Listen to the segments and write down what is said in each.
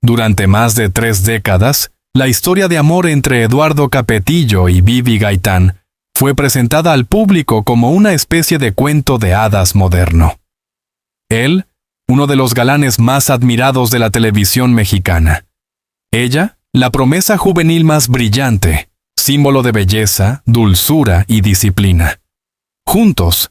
Durante más de 3 décadas, la historia de amor entre Eduardo Capetillo y Bibi Gaitán fue presentada al público como una especie de cuento de hadas moderno. Él, uno de los galanes más admirados de la televisión mexicana. Ella, la promesa juvenil más brillante, símbolo de belleza, dulzura y disciplina. Juntos,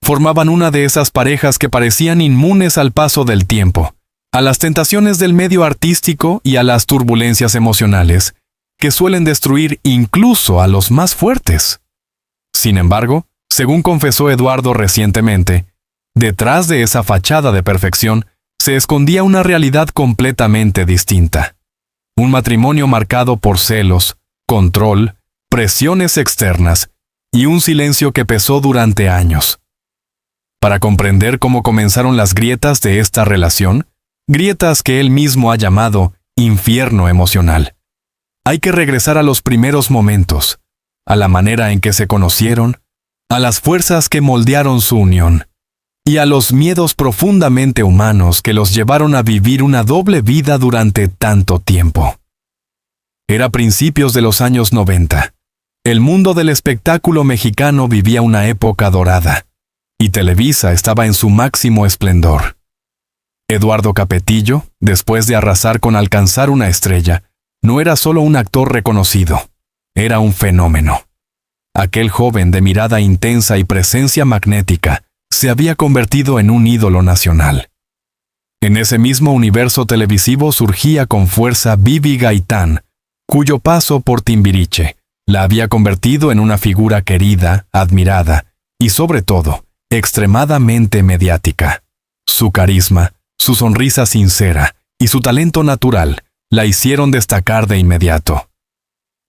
formaban una de esas parejas que parecían inmunes al paso del tiempo, a las tentaciones del medio artístico y a las turbulencias emocionales, que suelen destruir incluso a los más fuertes. Sin embargo, según confesó Eduardo recientemente, detrás de esa fachada de perfección se escondía una realidad completamente distinta. Un matrimonio marcado por celos, control, presiones externas y un silencio que pesó durante años. Para comprender cómo comenzaron las grietas de esta relación, grietas que él mismo ha llamado infierno emocional, hay que regresar a los primeros momentos, a la manera en que se conocieron, a las fuerzas que moldearon su unión, y a los miedos profundamente humanos que los llevaron a vivir una doble vida durante tanto tiempo. Era principios de los años 90. El mundo del espectáculo mexicano vivía una época dorada, y Televisa estaba en su máximo esplendor. Eduardo Capetillo, después de arrasar con alcanzar una estrella, no era solo un actor reconocido, era un fenómeno. Aquel joven de mirada intensa y presencia magnética se había convertido en un ídolo nacional. En ese mismo universo televisivo surgía con fuerza Bibi Gaitán, cuyo paso por Timbiriche la había convertido en una figura querida, admirada y, sobre todo, extremadamente mediática. Su carisma, su sonrisa sincera y su talento natural la hicieron destacar de inmediato.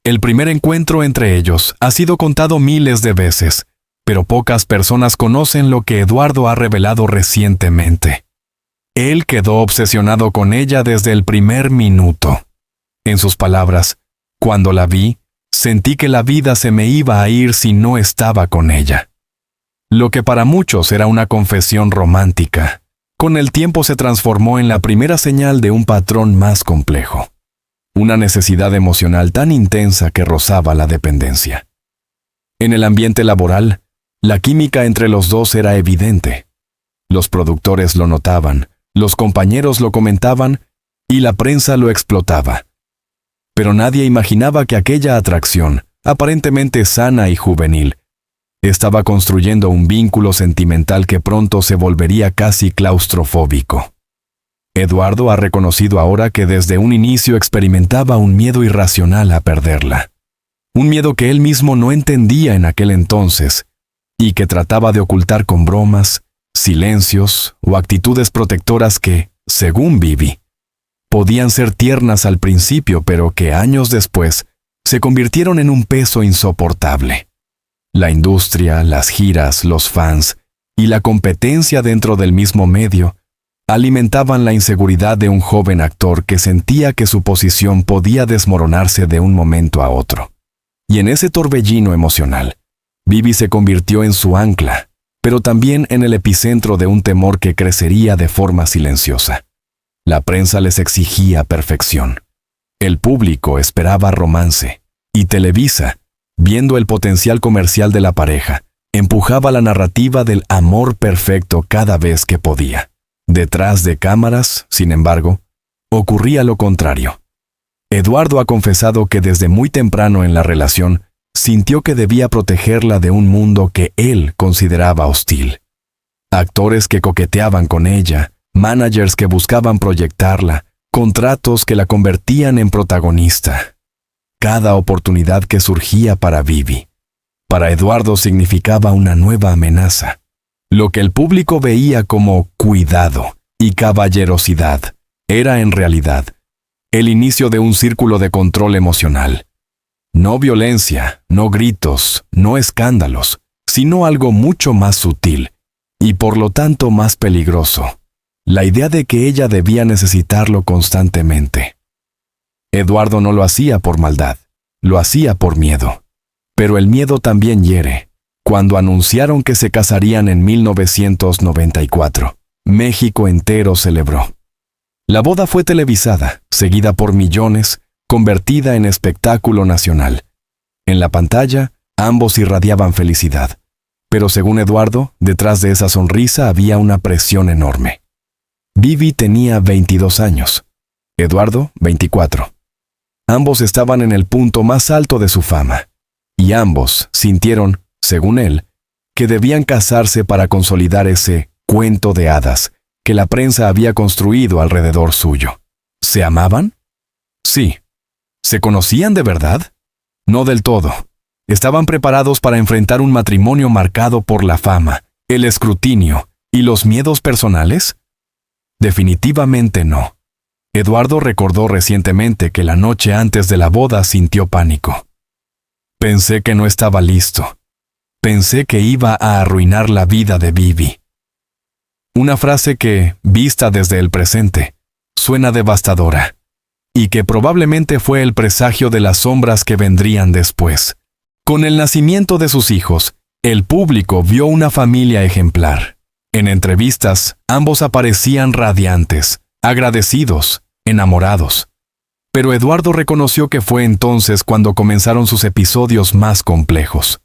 El primer encuentro entre ellos ha sido contado miles de veces, pero pocas personas conocen lo que Eduardo ha revelado recientemente. Él quedó obsesionado con ella desde el primer minuto. En sus palabras, cuando la vi, sentí que la vida se me iba a ir si no estaba con ella. Lo que para muchos era una confesión romántica, con el tiempo se transformó en la primera señal de un patrón más complejo. Una necesidad emocional tan intensa que rozaba la dependencia. En el ambiente laboral, la química entre los dos era evidente. Los productores lo notaban, los compañeros lo comentaban y la prensa lo explotaba. Pero nadie imaginaba que aquella atracción, aparentemente sana y juvenil, estaba construyendo un vínculo sentimental que pronto se volvería casi claustrofóbico. Eduardo ha reconocido ahora que desde un inicio experimentaba un miedo irracional a perderla. Un miedo que él mismo no entendía en aquel entonces y que trataba de ocultar con bromas, silencios o actitudes protectoras que, según Bibi, podían ser tiernas al principio, pero que años después se convirtieron en un peso insoportable. La industria, las giras, los fans y la competencia dentro del mismo medio alimentaban la inseguridad de un joven actor que sentía que su posición podía desmoronarse de un momento a otro. Y en ese torbellino emocional, Bibi se convirtió en su ancla, pero también en el epicentro de un temor que crecería de forma silenciosa. La prensa les exigía perfección. El público esperaba romance, y Televisa, viendo el potencial comercial de la pareja, empujaba la narrativa del amor perfecto cada vez que podía. Detrás de cámaras, sin embargo, ocurría lo contrario. Eduardo ha confesado que desde muy temprano en la relación sintió que debía protegerla de un mundo que él consideraba hostil. Actores que coqueteaban con ella, managers que buscaban proyectarla, contratos que la convertían en protagonista. Cada oportunidad que surgía para Bibi, para Eduardo significaba una nueva amenaza. Lo que el público veía como cuidado y caballerosidad era en realidad el inicio de un círculo de control emocional. No violencia, no gritos, no escándalos, sino algo mucho más sutil y por lo tanto más peligroso. La idea de que ella debía necesitarlo constantemente. Eduardo no lo hacía por maldad, lo hacía por miedo. Pero el miedo también hiere. Cuando anunciaron que se casarían en 1994, México entero celebró. La boda fue televisada, seguida por millones, convertida en espectáculo nacional. En la pantalla, ambos irradiaban felicidad. Pero según Eduardo, detrás de esa sonrisa había una presión enorme. Vivi tenía 22 años. Eduardo, 24. Ambos estaban en el punto más alto de su fama. Y ambos sintieron, según él, que debían casarse para consolidar ese cuento de hadas que la prensa había construido alrededor suyo. ¿Se amaban? Sí. ¿Se conocían de verdad? No del todo. ¿Estaban preparados para enfrentar un matrimonio marcado por la fama, el escrutinio y los miedos personales? Definitivamente no. Eduardo recordó recientemente que la noche antes de la boda sintió pánico. Pensé que no estaba listo. Pensé que iba a arruinar la vida de Vivi. Una frase que, vista desde el presente, suena devastadora, y que probablemente fue el presagio de las sombras que vendrían después. Con el nacimiento de sus hijos, el público vio una familia ejemplar. En entrevistas, ambos aparecían radiantes, agradecidos, enamorados. Pero Eduardo reconoció que fue entonces cuando comenzaron sus episodios más complejos.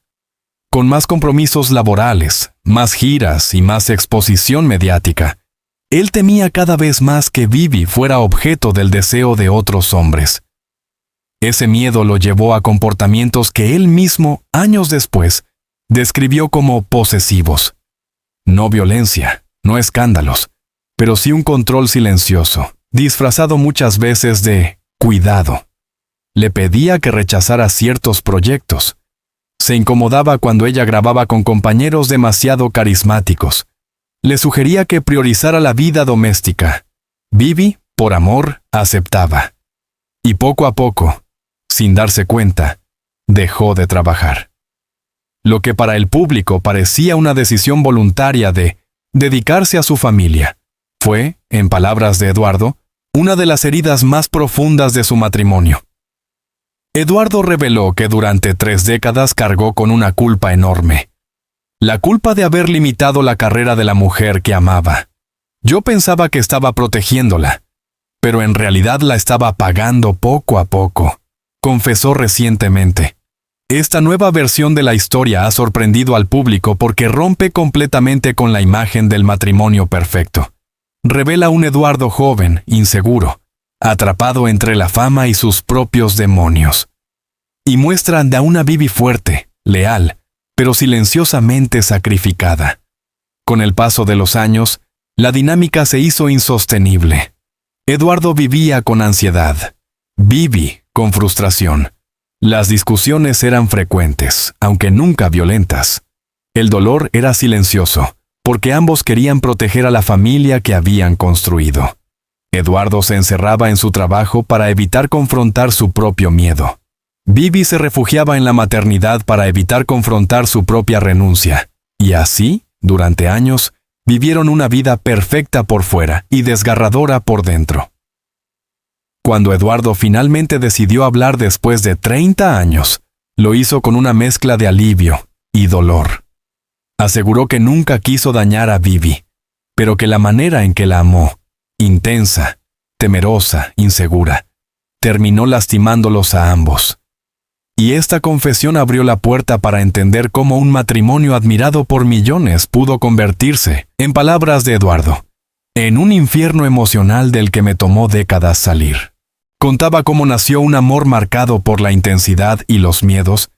Con más compromisos laborales, más giras y más exposición mediática, él temía cada vez más que Vivi fuera objeto del deseo de otros hombres. Ese miedo lo llevó a comportamientos que él mismo, años después, describió como posesivos. No violencia, no escándalos, pero sí un control silencioso, disfrazado muchas veces de cuidado. Le pedía que rechazara ciertos proyectos. Se incomodaba cuando ella grababa con compañeros demasiado carismáticos. Le sugería que priorizara la vida doméstica. Vivi, por amor, aceptaba. Y poco a poco, sin darse cuenta, dejó de trabajar. Lo que para el público parecía una decisión voluntaria de dedicarse a su familia, fue, en palabras de Eduardo, una de las heridas más profundas de su matrimonio. Eduardo reveló que durante 3 décadas cargó con una culpa enorme. La culpa de haber limitado la carrera de la mujer que amaba. Yo pensaba que estaba protegiéndola, pero en realidad la estaba apagando poco a poco, confesó recientemente. Esta nueva versión de la historia ha sorprendido al público porque rompe completamente con la imagen del matrimonio perfecto. Revela un Eduardo joven, inseguro, atrapado entre la fama y sus propios demonios. Y muestra a una Vivi fuerte, leal, pero silenciosamente sacrificada. Con el paso de los años, la dinámica se hizo insostenible. Eduardo vivía con ansiedad, Vivi con frustración. Las discusiones eran frecuentes, aunque nunca violentas. El dolor era silencioso, porque ambos querían proteger a la familia que habían construido. Eduardo se encerraba en su trabajo para evitar confrontar su propio miedo. Vivi se refugiaba en la maternidad para evitar confrontar su propia renuncia. Y así, durante años, vivieron una vida perfecta por fuera y desgarradora por dentro. Cuando Eduardo finalmente decidió hablar después de 30 años, lo hizo con una mezcla de alivio y dolor. Aseguró que nunca quiso dañar a Vivi, pero que la manera en que la amó, intensa, temerosa, insegura, terminó lastimándolos a ambos. Y esta confesión abrió la puerta para entender cómo un matrimonio admirado por millones pudo convertirse, en palabras de Eduardo, en un infierno emocional del que me tomó décadas salir. Contaba cómo nació un amor marcado por la intensidad y los miedos.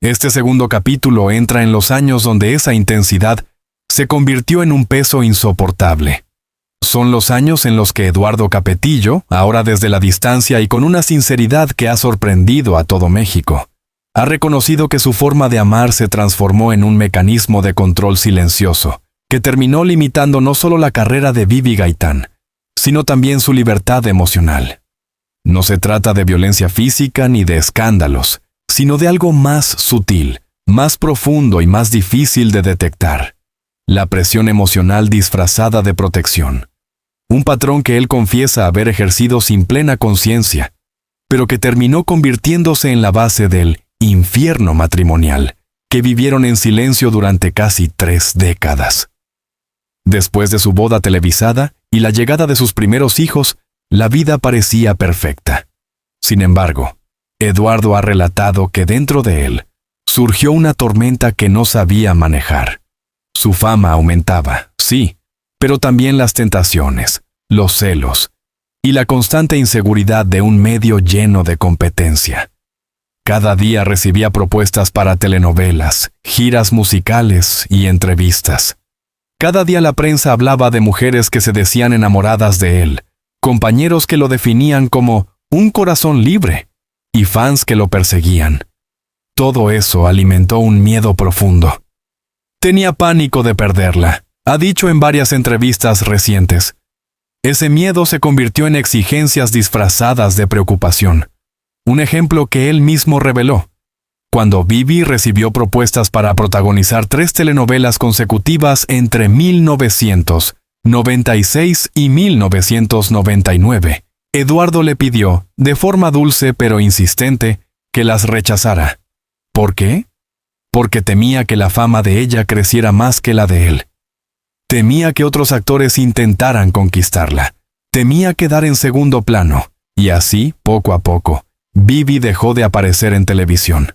Este segundo capítulo entra en los años donde esa intensidad se convirtió en un peso insoportable. Son los años en los que Eduardo Capetillo, ahora desde la distancia y con una sinceridad que ha sorprendido a todo México, ha reconocido que su forma de amar se transformó en un mecanismo de control silencioso, que terminó limitando no solo la carrera de Vivi Gaitán, sino también su libertad emocional. No se trata de violencia física ni de escándalos, sino de algo más sutil, más profundo y más difícil de detectar. La presión emocional disfrazada de protección. Un patrón que él confiesa haber ejercido sin plena conciencia, pero que terminó convirtiéndose en la base del infierno matrimonial, que vivieron en silencio durante casi 3 décadas. Después de su boda televisada y la llegada de sus primeros hijos, la vida parecía perfecta. Sin embargo, Eduardo ha relatado que dentro de él surgió una tormenta que no sabía manejar. Su fama aumentaba, sí, pero también las tentaciones, los celos y la constante inseguridad de un medio lleno de competencia. Cada día recibía propuestas para telenovelas, giras musicales y entrevistas. Cada día la prensa hablaba de mujeres que se decían enamoradas de él, compañeros que lo definían como un corazón libre y fans que lo perseguían. Todo eso alimentó un miedo profundo. Tenía pánico de perderla, ha dicho en varias entrevistas recientes. Ese miedo se convirtió en exigencias disfrazadas de preocupación. Un ejemplo que él mismo reveló. Cuando Vivi recibió propuestas para protagonizar 3 telenovelas consecutivas entre 1996 y 1999, Eduardo le pidió, de forma dulce pero insistente, que las rechazara. ¿Por qué? Porque temía que la fama de ella creciera más que la de él. Temía que otros actores intentaran conquistarla. Temía quedar en segundo plano. Y así, poco a poco, Vivi dejó de aparecer en televisión.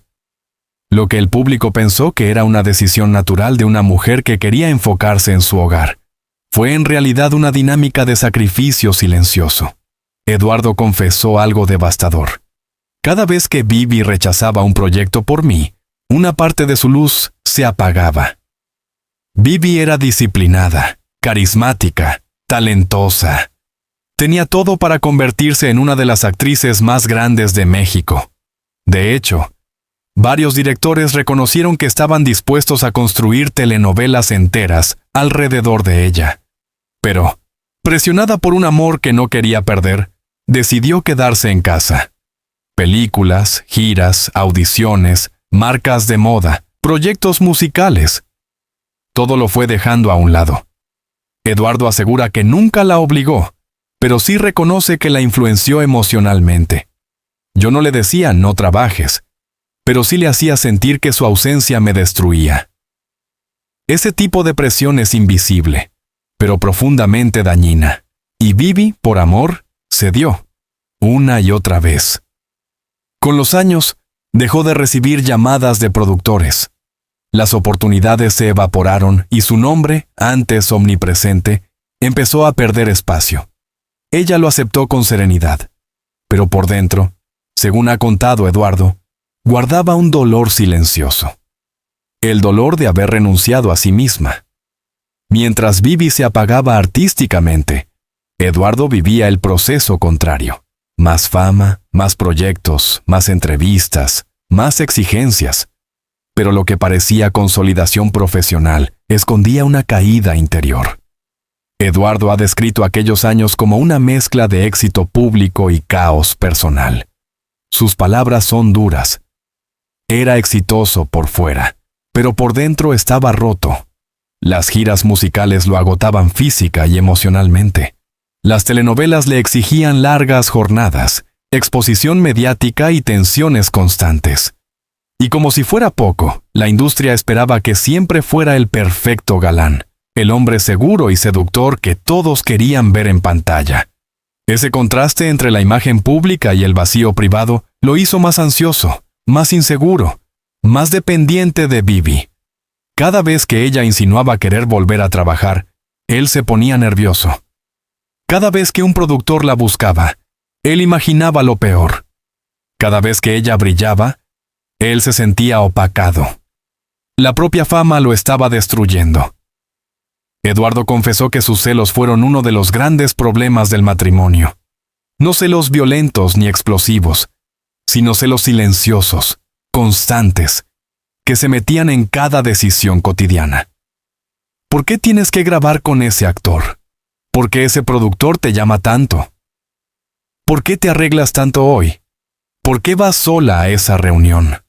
Lo que el público pensó que era una decisión natural de una mujer que quería enfocarse en su hogar, fue en realidad una dinámica de sacrificio silencioso. Eduardo confesó algo devastador. Cada vez que Vivi rechazaba un proyecto por mí, una parte de su luz se apagaba. Vivi era disciplinada, carismática, talentosa. Tenía todo para convertirse en una de las actrices más grandes de México. De hecho, varios directores reconocieron que estaban dispuestos a construir telenovelas enteras alrededor de ella. Pero, presionada por un amor que no quería perder, decidió quedarse en casa. Películas, giras, audiciones, marcas de moda, proyectos musicales. Todo lo fue dejando a un lado. Eduardo asegura que nunca la obligó, pero sí reconoce que la influenció emocionalmente. Yo no le decía no trabajes, pero sí le hacía sentir que su ausencia me destruía. Ese tipo de presión es invisible, pero profundamente dañina, y Vivi, por amor, cedió, una y otra vez. Con los años, dejó de recibir llamadas de productores. Las oportunidades se evaporaron y su nombre, antes omnipresente, empezó a perder espacio. Ella lo aceptó con serenidad, pero por dentro, según ha contado Eduardo, guardaba un dolor silencioso. El dolor de haber renunciado a sí misma. Mientras Vivi se apagaba artísticamente, Eduardo vivía el proceso contrario. Más fama, más proyectos, más entrevistas, más exigencias. Pero lo que parecía consolidación profesional escondía una caída interior. Eduardo ha descrito aquellos años como una mezcla de éxito público y caos personal. Sus palabras son duras. Era exitoso por fuera, pero por dentro estaba roto. Las giras musicales lo agotaban física y emocionalmente. Las telenovelas le exigían largas jornadas, exposición mediática y tensiones constantes. Y como si fuera poco, la industria esperaba que siempre fuera el perfecto galán, el hombre seguro y seductor que todos querían ver en pantalla. Ese contraste entre la imagen pública y el vacío privado lo hizo más ansioso, más inseguro, más dependiente de Vivi. Cada vez que ella insinuaba querer volver a trabajar, él se ponía nervioso. Cada vez que un productor la buscaba, él imaginaba lo peor. Cada vez que ella brillaba, él se sentía opacado. La propia fama lo estaba destruyendo. Eduardo confesó que sus celos fueron uno de los grandes problemas del matrimonio. No celos violentos ni explosivos, sino celos silenciosos, constantes, que se metían en cada decisión cotidiana. ¿Por qué tienes que grabar con ese actor? ¿Por qué ese productor te llama tanto? ¿Por qué te arreglas tanto hoy? ¿Por qué vas sola a esa reunión?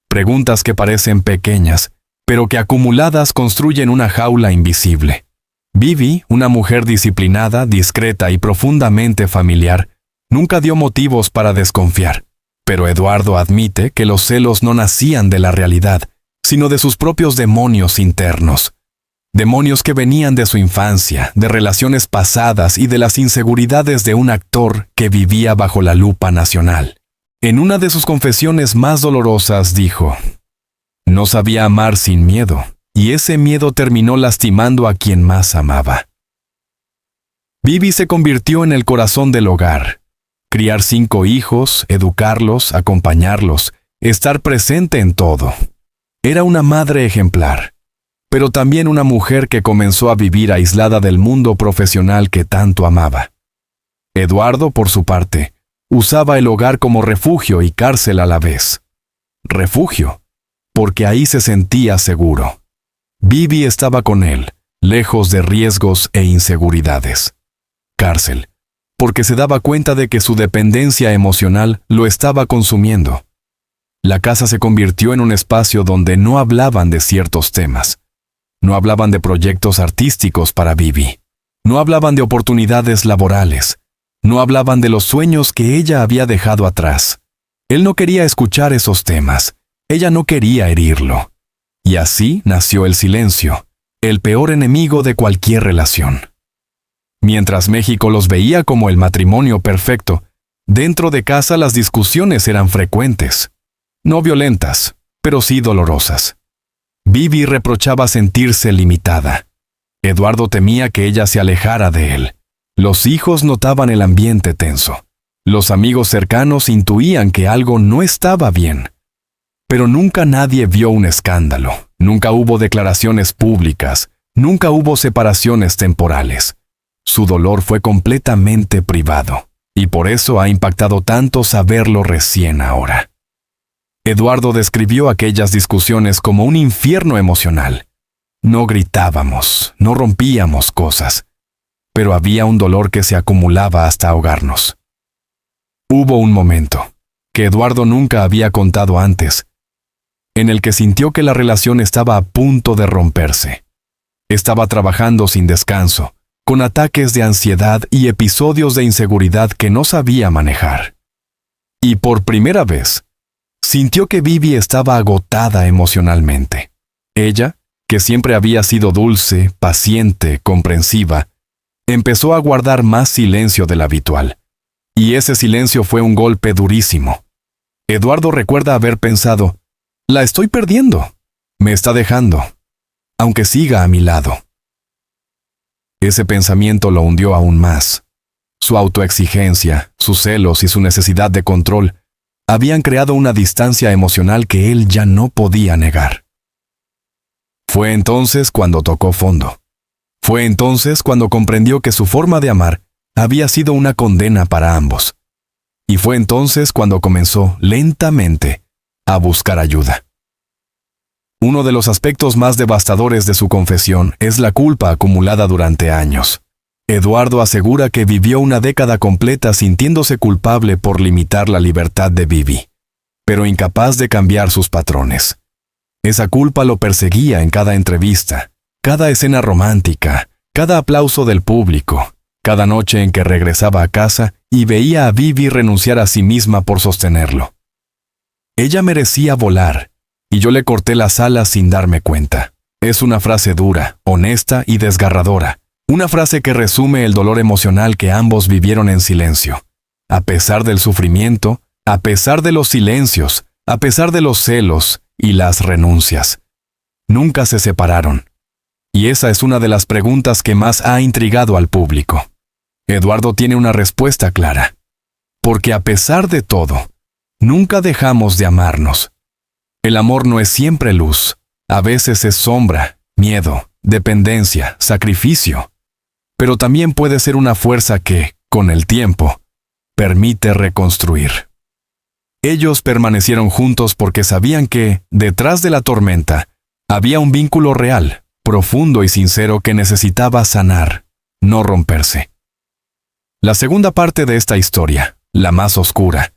Preguntas que parecen pequeñas, pero que acumuladas construyen una jaula invisible. Vivi, una mujer disciplinada, discreta y profundamente familiar, nunca dio motivos para desconfiar. Pero Eduardo admite que los celos no nacían de la realidad, sino de sus propios demonios internos. Demonios que venían de su infancia, de relaciones pasadas y de las inseguridades de un actor que vivía bajo la lupa nacional. En una de sus confesiones más dolorosas dijo: "No sabía amar sin miedo, y ese miedo terminó lastimando a quien más amaba". Vivi se convirtió en el corazón del hogar. Criar 5 hijos, educarlos, acompañarlos, estar presente en todo. Era una madre ejemplar, pero también una mujer que comenzó a vivir aislada del mundo profesional que tanto amaba. Eduardo, por su parte, usaba el hogar como refugio y cárcel a la vez. Refugio, porque ahí se sentía seguro. Vivi estaba con él, lejos de riesgos e inseguridades. Cárcel, porque se daba cuenta de que su dependencia emocional lo estaba consumiendo. La casa se convirtió en un espacio donde no hablaban de ciertos temas. No hablaban de proyectos artísticos para Vivi. No hablaban de oportunidades laborales. No hablaban de los sueños que ella había dejado atrás. Él no quería escuchar esos temas. Ella no quería herirlo. Y así nació el silencio, el peor enemigo de cualquier relación. Mientras México los veía como el matrimonio perfecto, dentro de casa las discusiones eran frecuentes. No violentas, pero sí dolorosas. Vivi reprochaba sentirse limitada. Eduardo temía que ella se alejara de él. Los hijos notaban el ambiente tenso. Los amigos cercanos intuían que algo no estaba bien. Pero nunca nadie vio un escándalo. Nunca hubo declaraciones públicas. Nunca hubo separaciones temporales. Su dolor fue completamente privado, y por eso ha impactado tanto saberlo recién ahora. Eduardo describió aquellas discusiones como un infierno emocional. No gritábamos, no rompíamos cosas, pero había un dolor que se acumulaba hasta ahogarnos. Hubo un momento, que Eduardo nunca había contado antes, en el que sintió que la relación estaba a punto de romperse. Estaba trabajando sin descanso, con ataques de ansiedad y episodios de inseguridad que no sabía manejar. Y por primera vez, sintió que Vivi estaba agotada emocionalmente. Ella, que siempre había sido dulce, paciente, comprensiva, empezó a guardar más silencio del habitual. Y ese silencio fue un golpe durísimo. Eduardo recuerda haber pensado: "La estoy perdiendo. Me está dejando, aunque siga a mi lado". Ese pensamiento lo hundió aún más. Su autoexigencia, sus celos y su necesidad de control habían creado una distancia emocional que él ya no podía negar. Fue entonces cuando tocó fondo. Fue entonces cuando comprendió que su forma de amar había sido una condena para ambos. Y fue entonces cuando comenzó, lentamente, a buscar ayuda. Uno de los aspectos más devastadores de su confesión es la culpa acumulada durante años. Eduardo asegura que vivió una década completa sintiéndose culpable por limitar la libertad de Vivi, pero incapaz de cambiar sus patrones. Esa culpa lo perseguía en cada entrevista, cada escena romántica, cada aplauso del público, cada noche en que regresaba a casa y veía a Vivi renunciar a sí misma por sostenerlo. Ella merecía volar, y yo le corté las alas sin darme cuenta. Es una frase dura, honesta y desgarradora. Una frase que resume el dolor emocional que ambos vivieron en silencio. A pesar del sufrimiento, a pesar de los silencios, a pesar de los celos y las renuncias. Nunca se separaron. Y esa es una de las preguntas que más ha intrigado al público. Eduardo tiene una respuesta clara. Porque a pesar de todo, nunca dejamos de amarnos. El amor no es siempre luz. A veces es sombra, miedo, dependencia, sacrificio. Pero también puede ser una fuerza que, con el tiempo, permite reconstruir. Ellos permanecieron juntos porque sabían que, detrás de la tormenta, había un vínculo real, profundo y sincero que necesitaba sanar, no romperse. La segunda parte de esta historia, la más oscura,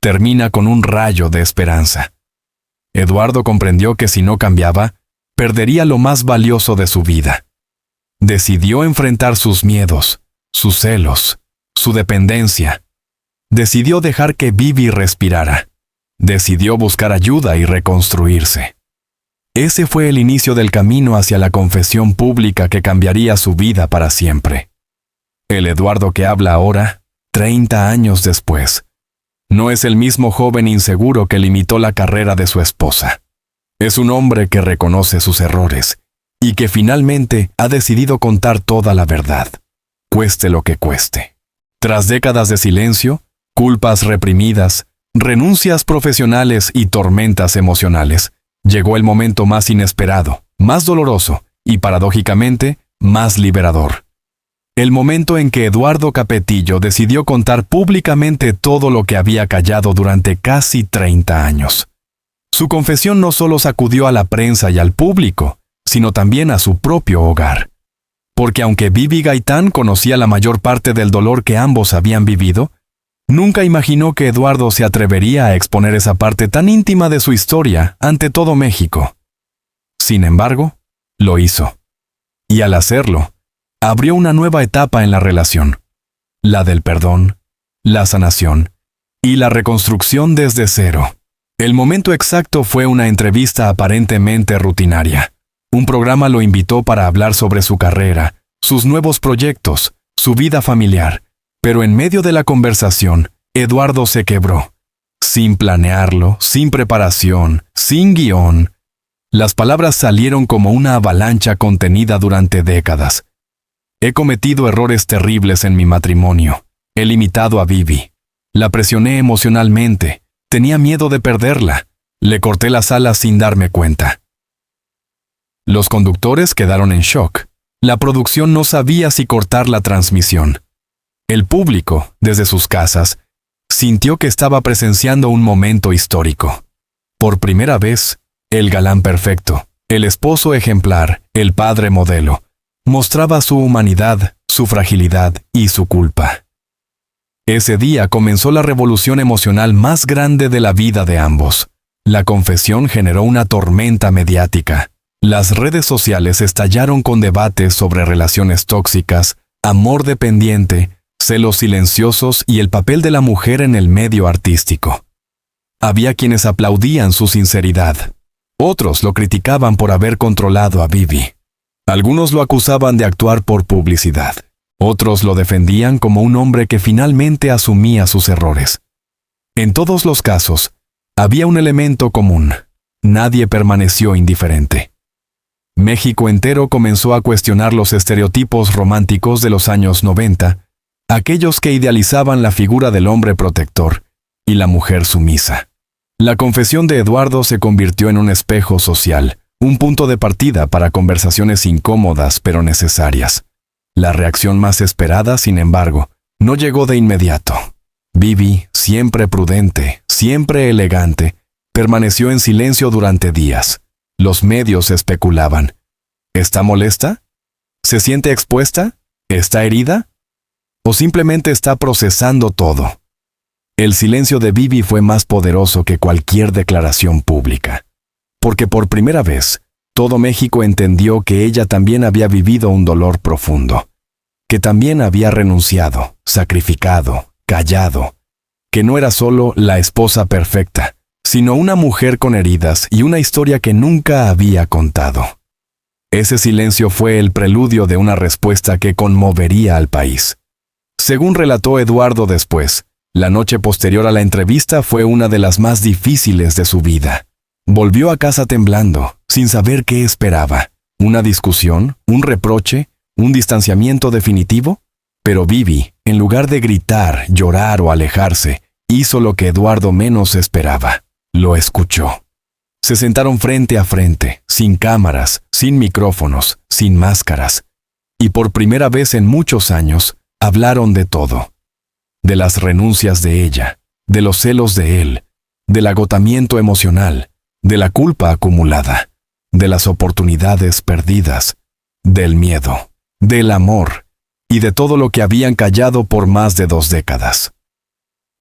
termina con un rayo de esperanza. Eduardo comprendió que si no cambiaba, perdería lo más valioso de su vida. Decidió enfrentar sus miedos, sus celos, su dependencia. Decidió dejar que Vivi respirara. Decidió buscar ayuda y reconstruirse. Ese fue el inicio del camino hacia la confesión pública que cambiaría su vida para siempre. El Eduardo que habla ahora, 30 años después, no es el mismo joven inseguro que limitó la carrera de su esposa. Es un hombre que reconoce sus errores y que finalmente ha decidido contar toda la verdad, cueste lo que cueste. Tras décadas de silencio, culpas reprimidas, renuncias profesionales y tormentas emocionales, llegó el momento más inesperado, más doloroso y, paradójicamente, más liberador. El momento en que Eduardo Capetillo decidió contar públicamente todo lo que había callado durante casi 30 años. Su confesión no solo sacudió a la prensa y al público, sino también a su propio hogar. Porque aunque Bibi Gaitán conocía la mayor parte del dolor que ambos habían vivido, nunca imaginó que Eduardo se atrevería a exponer esa parte tan íntima de su historia ante todo México. Sin embargo, lo hizo. Y al hacerlo, abrió una nueva etapa en la relación, la del perdón, la sanación y la reconstrucción desde cero. El momento exacto fue una entrevista aparentemente rutinaria. Un programa lo invitó para hablar sobre su carrera, sus nuevos proyectos, su vida familiar, pero en medio de la conversación, Eduardo se quebró. Sin planearlo, sin preparación, sin guión. Las palabras salieron como una avalancha contenida durante décadas. He cometido errores terribles en mi matrimonio. He limitado a Bibi. La presioné emocionalmente. Tenía miedo de perderla. Le corté las alas sin darme cuenta. Los conductores quedaron en shock. La producción no sabía si cortar la transmisión. El público, desde sus casas, sintió que estaba presenciando un momento histórico. Por primera vez, el galán perfecto, el esposo ejemplar, el padre modelo, mostraba su humanidad, su fragilidad y su culpa. Ese día comenzó la revolución emocional más grande de la vida de ambos. La confesión generó una tormenta mediática. Las redes sociales estallaron con debates sobre relaciones tóxicas, amor dependiente, celos silenciosos y el papel de la mujer en el medio artístico. Había quienes aplaudían su sinceridad. Otros lo criticaban por haber controlado a Bibi. Algunos lo acusaban de actuar por publicidad. Otros lo defendían como un hombre que finalmente asumía sus errores. En todos los casos, había un elemento común. Nadie permaneció indiferente. México entero comenzó a cuestionar los estereotipos románticos de los años 90, aquellos que idealizaban la figura del hombre protector y la mujer sumisa. La confesión de Eduardo se convirtió en un espejo social, un punto de partida para conversaciones incómodas pero necesarias. La reacción más esperada, sin embargo, no llegó de inmediato. Bibi, siempre prudente, siempre elegante, permaneció en silencio durante días. Los medios especulaban. ¿Está molesta? ¿Se siente expuesta? ¿Está herida? ¿O simplemente está procesando todo? El silencio de Bibi fue más poderoso que cualquier declaración pública. Porque por primera vez, todo México entendió que ella también había vivido un dolor profundo, que también había renunciado, sacrificado, callado, que no era solo la esposa perfecta, sino una mujer con heridas y una historia que nunca había contado. Ese silencio fue el preludio de una respuesta que conmovería al país. Según relató Eduardo después, la noche posterior a la entrevista fue una de las más difíciles de su vida. Volvió a casa temblando, sin saber qué esperaba. ¿Una discusión? ¿Un reproche? ¿Un distanciamiento definitivo? Pero Bibi, en lugar de gritar, llorar o alejarse, hizo lo que Eduardo menos esperaba. Lo escuchó. Se sentaron frente a frente, sin cámaras, sin micrófonos, sin máscaras. Y por primera vez en muchos años, hablaron de todo. De las renuncias de ella, de los celos de él, del agotamiento emocional, de la culpa acumulada, de las oportunidades perdidas, del miedo, del amor y de todo lo que habían callado por más de 2 décadas.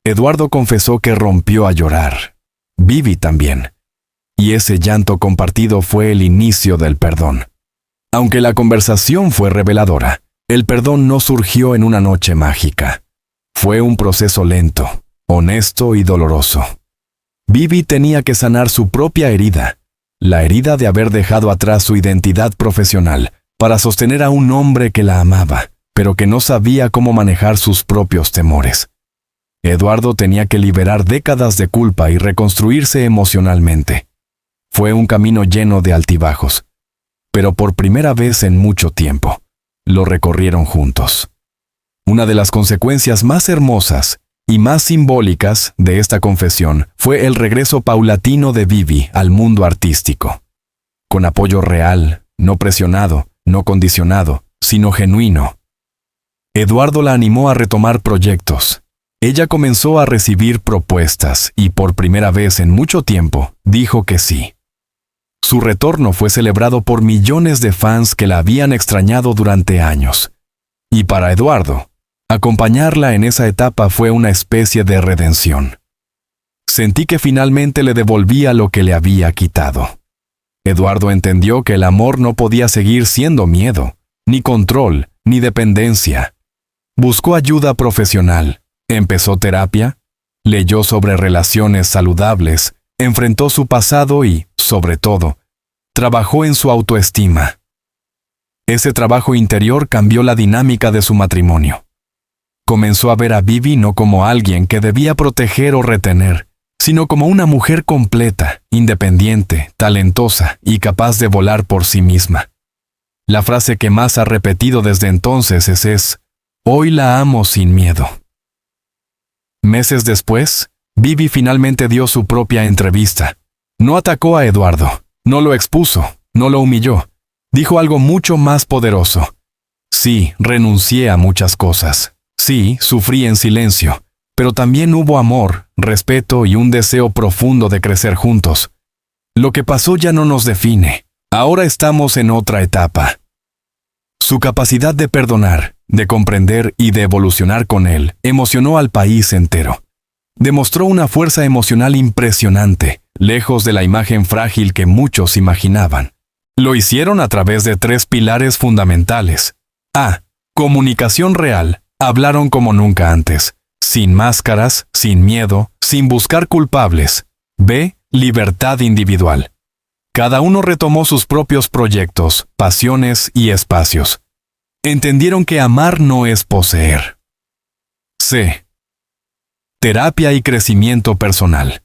Eduardo confesó que rompió a llorar. Bibi también. Y ese llanto compartido fue el inicio del perdón. Aunque la conversación fue reveladora, el perdón no surgió en una noche mágica. Fue un proceso lento, honesto y doloroso. Bibi tenía que sanar su propia herida, la herida de haber dejado atrás su identidad profesional para sostener a un hombre que la amaba, pero que no sabía cómo manejar sus propios temores. Eduardo tenía que liberar décadas de culpa y reconstruirse emocionalmente. Fue un camino lleno de altibajos, pero por primera vez en mucho tiempo, lo recorrieron juntos. Una de las consecuencias más hermosas y más simbólicas de esta confesión fue el regreso paulatino de Vivi al mundo artístico. Con apoyo real, no presionado, no condicionado, sino genuino. Eduardo la animó a retomar proyectos. Ella comenzó a recibir propuestas y por primera vez en mucho tiempo dijo que sí. Su retorno fue celebrado por millones de fans que la habían extrañado durante años. Y para Eduardo, acompañarla en esa etapa fue una especie de redención. Sentí que finalmente le devolvía lo que le había quitado. Eduardo entendió que el amor no podía seguir siendo miedo, ni control, ni dependencia. Buscó ayuda profesional, empezó terapia, leyó sobre relaciones saludables, enfrentó su pasado y, sobre todo, trabajó en su autoestima. Ese trabajo interior cambió la dinámica de su matrimonio. Comenzó a ver a Vivi no como alguien que debía proteger o retener, sino como una mujer completa, independiente, talentosa y capaz de volar por sí misma. La frase que más ha repetido desde entonces es «Hoy la amo sin miedo». Meses después, Vivi finalmente dio su propia entrevista. No atacó a Eduardo, no lo expuso, no lo humilló. Dijo algo mucho más poderoso. Sí, renuncié a muchas cosas. Sí, sufrí en silencio. Pero también hubo amor, respeto y un deseo profundo de crecer juntos. Lo que pasó ya no nos define. Ahora estamos en otra etapa. Su capacidad de perdonar, de comprender y de evolucionar con él emocionó al país entero. Demostró una fuerza emocional impresionante, lejos de la imagen frágil que muchos imaginaban. Lo hicieron a través de 3 pilares fundamentales. A. Comunicación real. Hablaron como nunca antes. Sin máscaras, sin miedo, sin buscar culpables. B. Libertad individual. Cada uno retomó sus propios proyectos, pasiones y espacios. Entendieron que amar no es poseer. C. Terapia y crecimiento personal.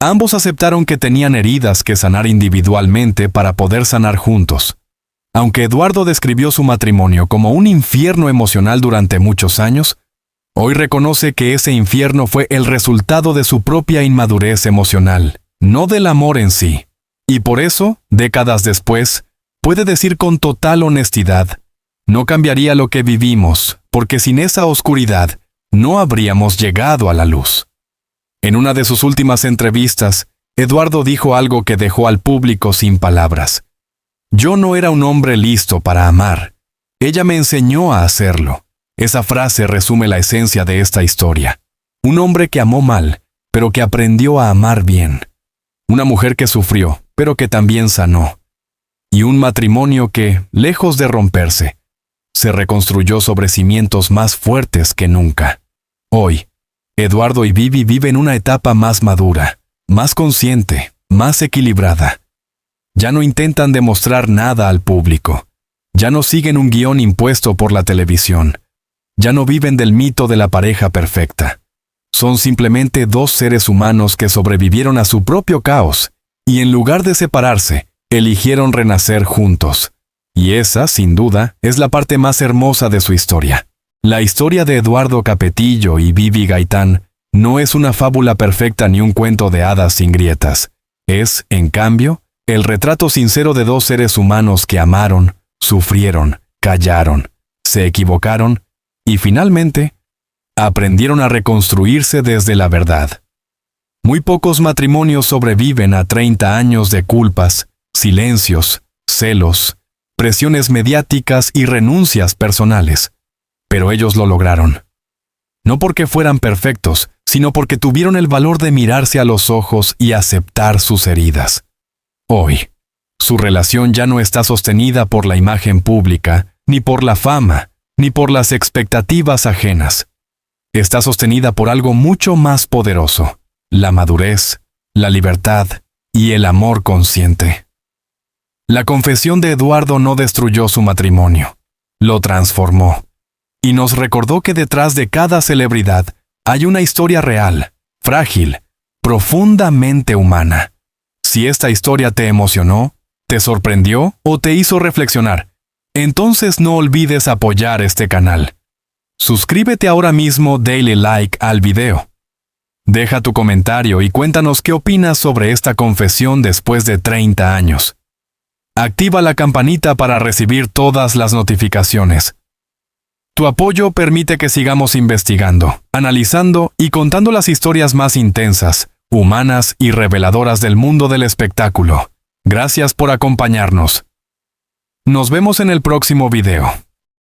Ambos aceptaron que tenían heridas que sanar individualmente para poder sanar juntos. Aunque Eduardo describió su matrimonio como un infierno emocional durante muchos años, hoy reconoce que ese infierno fue el resultado de su propia inmadurez emocional, no del amor en sí. Y por eso, décadas después, puede decir con total honestidad, no cambiaría lo que vivimos, porque sin esa oscuridad, no habríamos llegado a la luz. En una de sus últimas entrevistas, Eduardo dijo algo que dejó al público sin palabras. Yo no era un hombre listo para amar. Ella me enseñó a hacerlo. Esa frase resume la esencia de esta historia. Un hombre que amó mal, pero que aprendió a amar bien. Una mujer que sufrió, pero que también sanó. Y un matrimonio que, lejos de romperse, se reconstruyó sobre cimientos más fuertes que nunca. Hoy, Eduardo y Vivi viven una etapa más madura, más consciente, más equilibrada. Ya no intentan demostrar nada al público. Ya no siguen un guión impuesto por la televisión. Ya no viven del mito de la pareja perfecta. Son simplemente 2 seres humanos que sobrevivieron a su propio caos y en lugar de separarse, eligieron renacer juntos. Y esa, sin duda, es la parte más hermosa de su historia. La historia de Eduardo Capetillo y Vivi Gaitán no es una fábula perfecta ni un cuento de hadas sin grietas. Es, en cambio, el retrato sincero de 2 seres humanos que amaron, sufrieron, callaron, se equivocaron y finalmente aprendieron a reconstruirse desde la verdad. Muy pocos matrimonios sobreviven a 30 años de culpas, silencios, celos, presiones mediáticas y renuncias personales. Pero ellos lo lograron. No porque fueran perfectos, sino porque tuvieron el valor de mirarse a los ojos y aceptar sus heridas. Hoy, su relación ya no está sostenida por la imagen pública, ni por la fama, ni por las expectativas ajenas. Está sostenida por algo mucho más poderoso, la madurez, la libertad y el amor consciente. La confesión de Eduardo no destruyó su matrimonio, lo transformó, y nos recordó que detrás de cada celebridad hay una historia real, frágil, profundamente humana. Si esta historia te emocionó, te sorprendió o te hizo reflexionar, entonces no olvides apoyar este canal. Suscríbete ahora mismo, dale like al video. Deja tu comentario y cuéntanos qué opinas sobre esta confesión después de 30 años. Activa la campanita para recibir todas las notificaciones. Tu apoyo permite que sigamos investigando, analizando y contando las historias más intensas, humanas y reveladoras del mundo del espectáculo. Gracias por acompañarnos. Nos vemos en el próximo video.